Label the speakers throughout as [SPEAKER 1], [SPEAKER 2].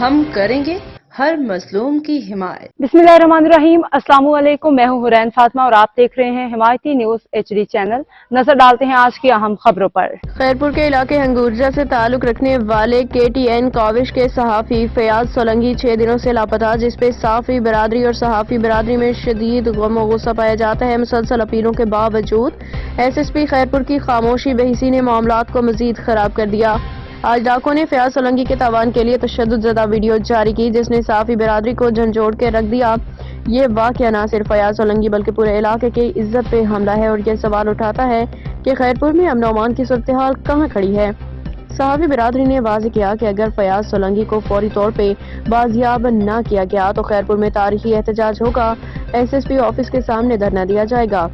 [SPEAKER 1] ہم کریں گے ہر مظلوم کی حمایت۔
[SPEAKER 2] بسمillahirrahmanirrahim، السلام علیکم، میں ہوں حورین فاطمہ اور آپ دیکھ رہے ہیں حمایتی نیوز HD چینل۔ نظر ڈالتے ہیں آج کی اہم خبروں پر۔
[SPEAKER 3] خیرپور کے علاقے ہنگورجہ سے تعلق رکھنے والے KTN کاوش کے صحافی فیاض سولنگی 6 دنوں سے لاپتہ، جس پہ صحافی برادری اور صحافی برادری میں شدید غم و غصہ پایا جاتا ہے۔ مسلسل اپیلوں کے باوجود SSP خیرپور کی خاموشی بحثی نے معاملات کو مزید خراب کر دیا۔ آج ڈاکو نے فیاض سولنگی کے تاوان کے لیے تشدد زدہ ویڈیو جاری کی، جس نے صحافی برادری کو جھنجھوڑ کے رکھ دیا۔ یہ واقعہ نہ صرف فیاض سولنگی بلکہ پورے علاقے کی عزت پہ حملہ ہے اور یہ سوال اٹھاتا ہے کہ خیرپور میں امن و امان کی صورتحال کہاں کھڑی ہے۔ صحافی برادری نے واضح کیا کہ اگر فیاض سولنگی کو فوری طور پہ بازیاب نہ کیا گیا تو خیرپور میں تاریخی احتجاج ہوگا۔ SSP آفس کے سامنے دھرنا دیا جائے گا،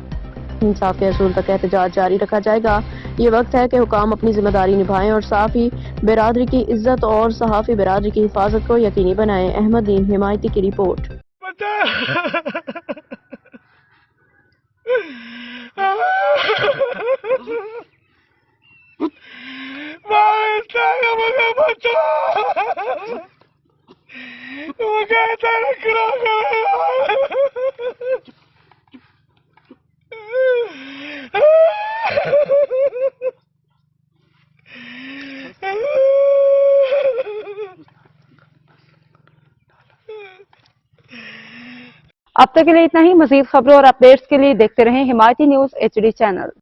[SPEAKER 3] انصاف کے اصول تک احتجاج جاری رکھا جائے گا۔ یہ وقت ہے کہ حکام اپنی ذمہ داری نبھائیں اور صحافی برادری کی عزت اور صحافی برادری کی حفاظت کو یقینی بنائیں۔ احمد دین حمایتی کی رپورٹ۔
[SPEAKER 2] اب تک کے لیے اتنا ہی۔ مزید خبروں اور اپڈیٹس کے لیے دیکھتے رہیں حمایتی نیوز HD چینل۔